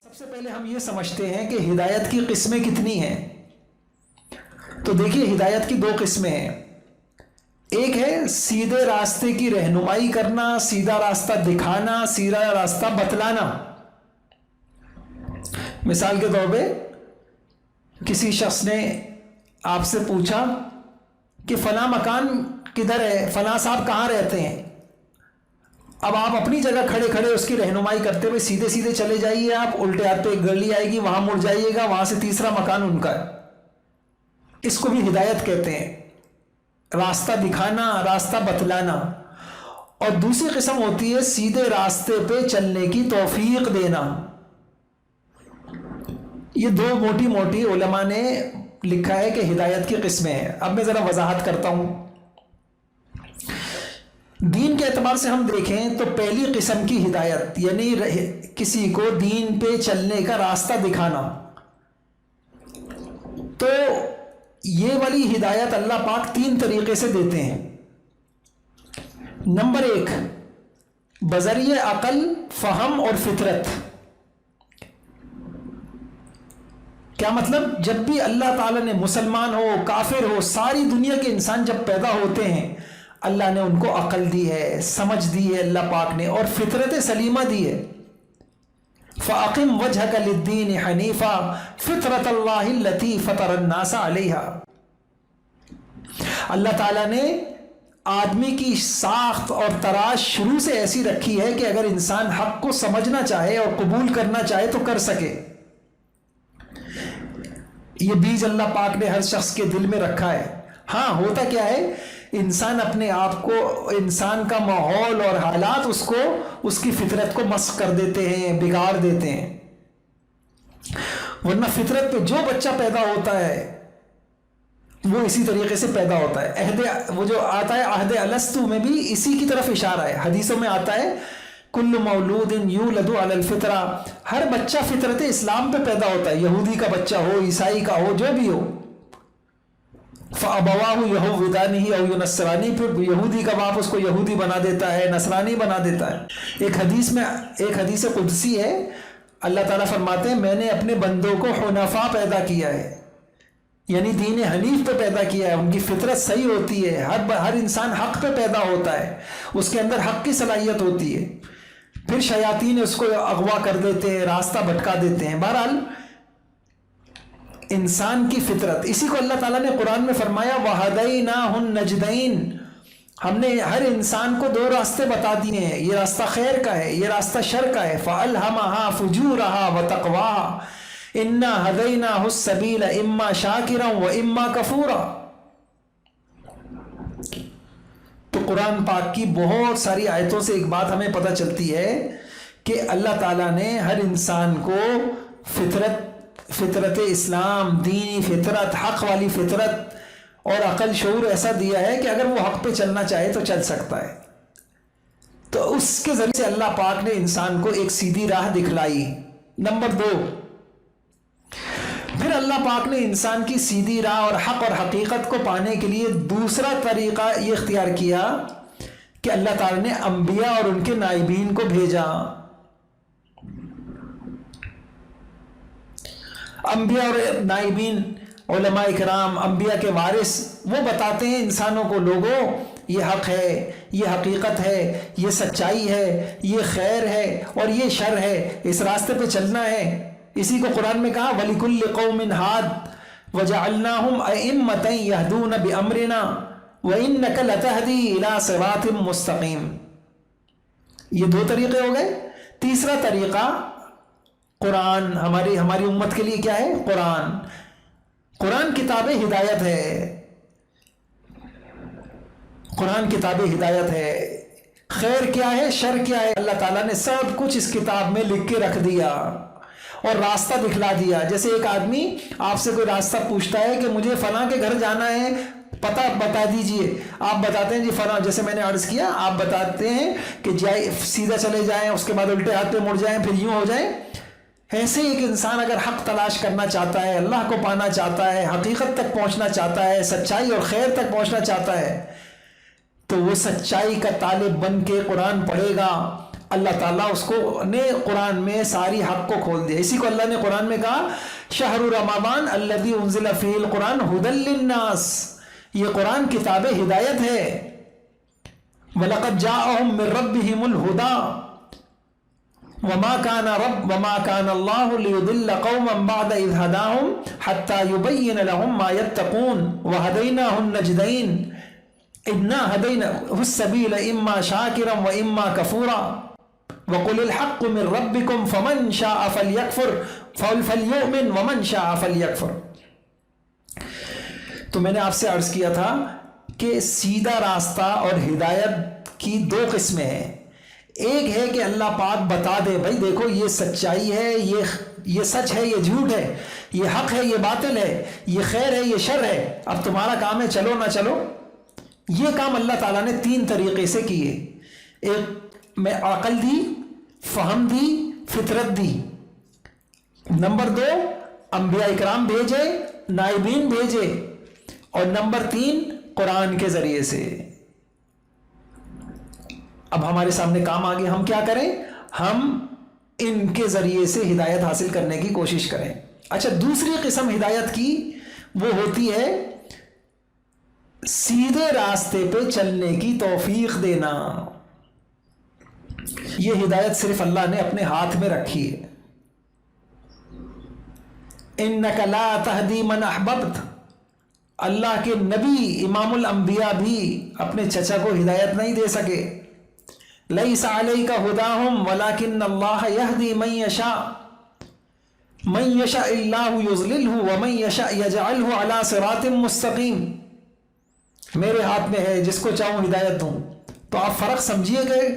سب سے پہلے ہم یہ سمجھتے ہیں کہ ہدایت کی قسمیں کتنی ہیں. تو دیکھیے ہدایت کی دو قسمیں ہیں. ایک ہے سیدھے راستے کی رہنمائی کرنا، سیدھا راستہ دکھانا، سیدھا راستہ بتلانا. مثال کے طور پہ کسی شخص نے آپ سے پوچھا کہ فلاں مکان کدھر ہے، فلاں صاحب کہاں رہتے ہیں. اب آپ اپنی جگہ کھڑے کھڑے اس کی رہنمائی کرتے ہوئے سیدھے سیدھے چلے جائیے. آپ الٹے ہاتھ پہ ایک گلی آئے گی، وہاں مڑ جائیے گا، وہاں سے تیسرا مکان ان کا ہے. اس کو بھی ہدایت کہتے ہیں، راستہ دکھانا، راستہ بتلانا. اور دوسری قسم ہوتی ہے سیدھے راستے پہ چلنے کی توفیق دینا. یہ دو موٹی موٹی علماء نے لکھا ہے کہ ہدایت کی قسمیں ہیں. اب میں ذرا وضاحت کرتا ہوں. دین کے اعتبار سے ہم دیکھیں تو پہلی قسم کی ہدایت یعنی کسی کو دین پہ چلنے کا راستہ دکھانا، تو یہ والی ہدایت اللہ پاک تین طریقے سے دیتے ہیں. نمبر ایک، بذریعہ عقل، فہم اور فطرت. کیا مطلب؟ جب بھی اللہ تعالیٰ نے مسلمان ہو، کافر ہو، ساری دنیا کے انسان جب پیدا ہوتے ہیں اللہ نے ان کو عقل دی ہے، سمجھ دی ہے اللہ پاک نے، اور فطرت سلیمہ دی ہے. فَأَقِمْ وَجْهَكَ لِلدِّينِ حَنِيفًا فِطْرَةَ اللَّهِ الَّتِي فَطَرَ النَّاسَ عَلَيْهَا. اللہ تعالیٰ نے آدمی کی ساخت اور تراش شروع سے ایسی رکھی ہے کہ اگر انسان حق کو سمجھنا چاہے اور قبول کرنا چاہے تو کر سکے. یہ بیج اللہ پاک نے ہر شخص کے دل میں رکھا ہے. ہاں ہوتا کیا ہے، انسان اپنے آپ کو، انسان کا ماحول اور حالات اس کی فطرت کو مسخ کر دیتے ہیں، بگاڑ دیتے ہیں. ورنہ فطرت پہ جو بچہ پیدا ہوتا ہے وہ اسی طریقے سے پیدا ہوتا ہے. وہ جو آتا ہے عہد الستو میں بھی اسی کی طرف اشارہ ہے. حدیثوں میں آتا ہے کل مولود یولد علی الفطرہ، ہر بچہ فطرت اسلام پہ پیدا ہوتا ہے، یہودی کا بچہ ہو، عیسائی کا ہو، جو بھی ہو. فَأَبَوَاهُ يَهُوِّدَانِهِ أَوْ يُنَصِّرَانِهِ، پھر یہودی کا باپ اس کو یہودی بنا دیتا ہے، نصرانی بنا دیتا ہے. ایک حدیث قدسی ہے، اللہ تعالیٰ فرماتے ہیں میں نے اپنے بندوں کو حنفاء پیدا کیا ہے، یعنی دین حنیف پہ پیدا کیا ہے. ان کی فطرت صحیح ہوتی ہے، ہر انسان حق پہ پیدا ہوتا ہے، اس کے اندر حق کی صلاحیت ہوتی ہے. پھر شیاطین اس کو اغوا کر دیتے ہیں، راستہ بھٹکا دیتے ہیں. بہرحال انسان کی فطرت، اسی کو اللہ تعالیٰ نے قرآن میں فرمایا وَهَدَيْنَاهُ النَّجْدَيْنِ، ہم نے ہر انسان کو دو راستے بتا دیے ہیں، یہ راستہ خیر کا ہے، یہ راستہ شر کا ہے. فَأَلْهَمَهَا فُجُورَهَا وَتَقْوَاهَا إِنَّا هَدَيْنَاهُ السَّبِيلَ إِمَّا شَاكِرًا وَإِمَّا كَفُورًا. تو قرآن پاک کی بہت ساری آیتوں سے ایک بات ہمیں پتہ چلتی ہے کہ اللہ تعالیٰ نے ہر انسان کو فطرت اسلام، دینی فطرت، حق والی فطرت اور عقل شعور ایسا دیا ہے کہ اگر وہ حق پہ چلنا چاہے تو چل سکتا ہے. تو اس کے ذریعے سے اللہ پاک نے انسان کو ایک سیدھی راہ دکھلائی. نمبر دو، پھر اللہ پاک نے انسان کی سیدھی راہ اور حق اور حقیقت کو پانے کے لیے دوسرا طریقہ یہ اختیار کیا کہ اللہ تعالیٰ نے انبیاء اور ان کے نائبین کو بھیجا. انبیاء اور نائبین، علماء کرام، انبیاء کے وارث، وہ بتاتے ہیں انسانوں کو لوگوں یہ حق ہے، یہ حقیقت ہے، یہ سچائی ہے، یہ خیر ہے اور یہ شر ہے، اس راستے پہ چلنا ہے. اسی کو قرآن میں کہا وَلِكُلِّ قَوْمٍ هَادٍ وَجَعَلْنَاهُمْ أَئِمَّةً يَهْدُونَ بِأَمْرِنَا وَإِنَّكَ لَتَهْدِي إِلَى صِرَاطٍ مُسْتَقِيمٍ. یہ دو طریقے ہو گئے. تیسرا طریقہ قرآن، ہماری امت کے لیے کیا ہے؟ قرآن کتاب ہدایت ہے. قرآن کتاب ہدایت ہے. خیر کیا ہے، شر کیا ہے، اللہ تعالیٰ نے سب کچھ اس کتاب میں لکھ کے رکھ دیا اور راستہ دکھلا دیا. جیسے ایک آدمی آپ سے کوئی راستہ پوچھتا ہے کہ مجھے فلاں کے گھر جانا ہے، پتہ بتا دیجئے. آپ بتاتے ہیں جی فلاں، جیسے میں نے عرض کیا، آپ بتاتے ہیں کہ جائے سیدھا چلے جائیں، اس کے بعد الٹے ہاتھ پہ مڑ جائیں، پھر یوں ہو جائیں. ایسے ایک انسان اگر حق تلاش کرنا چاہتا ہے، اللہ کو پانا چاہتا ہے، حقیقت تک پہنچنا چاہتا ہے، سچائی اور خیر تک پہنچنا چاہتا ہے، تو وہ سچائی کا طالب بن کے قرآن پڑھے گا، اللہ تعالیٰ اس کو نے قرآن میں ساری حق کو کھول دیا. اسی کو اللہ نے قرآن میں کہا شہر رمضان الذی انزل فیہ القرآن ھدی للناس، یہ قرآن کتاب ہدایت ہے. وَلَقَدْ جَاءَهُم مِّن رَّبِّهِمُ الْهُدَىٰ وَمَا كَانَ اللَّهُ لِيُضِلَّ قَوْمًا بَعْدَ إِذْ هَدَاهُمْ حَتَّىٰ يُبَيِّنَ لَهُم مَّا يَتَّقُونَ وَهَدَيْنَاهُ النَّجْدَيْنِ إِنَّا هَدَيْنَاهُ السَّبِيلَ إِمَّا شَاكِرًا وَإِمَّا كَفُورًا وَقُلِ الْحَقُّ مِن رَّبِّكُمْ فَمَن شَاءَ فَلْيَكْفُرْ فَلْيُؤْمِنْ وَمَن شَاءَ فَلْيَكْفُرْ. تو میں نے آپ سے عرض کیا تھا کہ سیدھا راستہ اور ہدایت کی دو قسمیں ہیں. ایک ہے کہ اللہ پاک بتا دے بھائی دیکھو یہ سچائی ہے، یہ سچ ہے، یہ جھوٹ ہے، یہ حق ہے، یہ باطل ہے، یہ خیر ہے، یہ شر ہے، اب تمہارا کام ہے چلو نہ چلو. یہ کام اللہ تعالیٰ نے 3 طریقے سے کیے. ایک میں عقل دی، فہم دی، فطرت دی. نمبر 2 انبیاء اکرام بھیجے، نائبین بھیجے. اور نمبر 3 قرآن کے ذریعے سے. اب ہمارے سامنے کام آگے، ہم کیا کریں؟ ہم ان کے ذریعے سے ہدایت حاصل کرنے کی کوشش کریں. اچھا، دوسری قسم ہدایت کی وہ ہوتی ہے سیدھے راستے پہ چلنے کی توفیق دینا. یہ ہدایت صرف اللہ نے اپنے ہاتھ میں رکھی ہے. انک لا تہدی من احببت، اللہ کے نبی امام الانبیاء بھی اپنے چچا کو ہدایت نہیں دے سکے. لیس علیک ھداھم ولکن اللہ یہدی من یشاء من یشاء اللہ یضللہ ومن یشاء یجعلہ علی صراط مستقیم. میرے ہاتھ میں ہے، جس کو چاہوں ہدایت دوں. تو آپ فرق سمجھیے گئے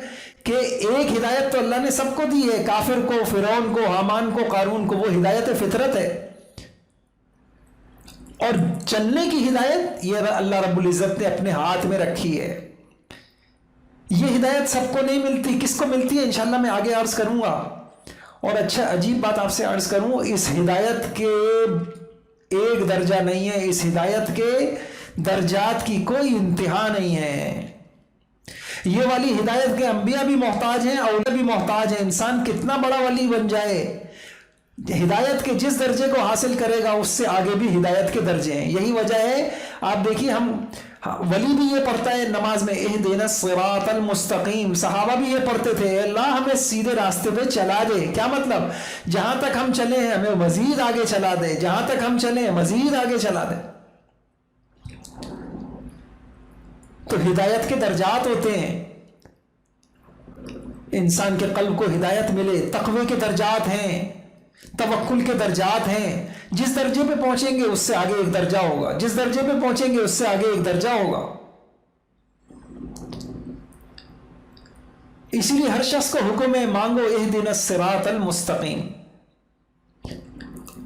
کہ ایک ہدایت تو اللہ نے سب کو دی ہے، کافر کو، فرعون کو، حامان کو، قارون کو، وہ ہدایت فطرت ہے. اور چلنے کی ہدایت یہ اللہ رب العزت نے اپنے ہاتھ میں رکھی ہے. یہ ہدایت سب کو نہیں ملتی. کس کو ملتی ہے انشاءاللہ میں آگے عرض کروں گا. اور اچھا عجیب بات آپ سے عرض کروں، اس ہدایت کے ایک درجہ نہیں ہے، اس ہدایت کے درجات کی کوئی انتہا نہیں ہے. یہ والی ہدایت کے انبیاء بھی محتاج ہیں، اولیاء بھی محتاج ہیں. انسان کتنا بڑا ولی بن جائے، ہدایت کے جس درجے کو حاصل کرے گا اس سے آگے بھی ہدایت کے درجے ہیں. یہی وجہ ہے آپ دیکھیے، ہم ولی بھی یہ پڑھتا ہے نماز میں اہدنا الصراط المستقیم. صحابہ بھی یہ پڑھتے تھے اللہ ہمیں سیدھے راستے پہ چلا دے. کیا مطلب؟ جہاں تک ہم چلے ہیں ہمیں مزید آگے چلا دے، جہاں تک ہم چلے مزید آگے چلا دے. تو ہدایت کے درجات ہوتے ہیں. انسان کے قلب کو ہدایت ملے. تقوی کے درجات ہیں، توکل کے درجات ہیں. جس درجے پہ پہنچیں گے اس سے آگے ایک درجہ ہوگا، جس درجے پہ پہنچیں گے اس سے آگے ایک درجہ ہوگا. اسی لیے ہر شخص کو حکم ہے مانگو اہدنا الصراط المستقیم.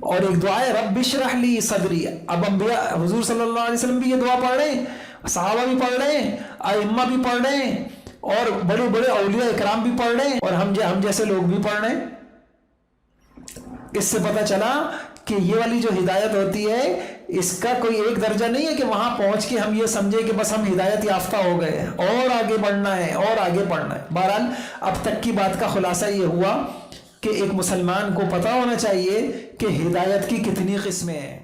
اور ایک دعا ہے رب اشرح لی صدری. اب انبیاء حضور صلی اللہ علیہ وسلم بھی یہ دعا پڑھ رہے ہیں، صحابہ بھی پڑھ رہے ہیں، ائمہ بھی پڑھ رہے ہیں، اور بڑے بڑے اولیاء اکرام بھی پڑھ رہے ہیں، اور ہم جیسے لوگ بھی پڑھ رہے ہیں. اس سے پتہ چلا کہ یہ والی جو ہدایت ہوتی ہے اس کا کوئی ایک درجہ نہیں ہے کہ وہاں پہنچ کے ہم یہ سمجھے کہ بس ہم ہدایت یافتہ ہو گئے ہیں، اور آگے بڑھنا ہے اور آگے پڑھنا ہے. بہرحال اب تک کی بات کا خلاصہ یہ ہوا کہ ایک مسلمان کو پتہ ہونا چاہیے کہ ہدایت کی کتنی قسمیں ہیں.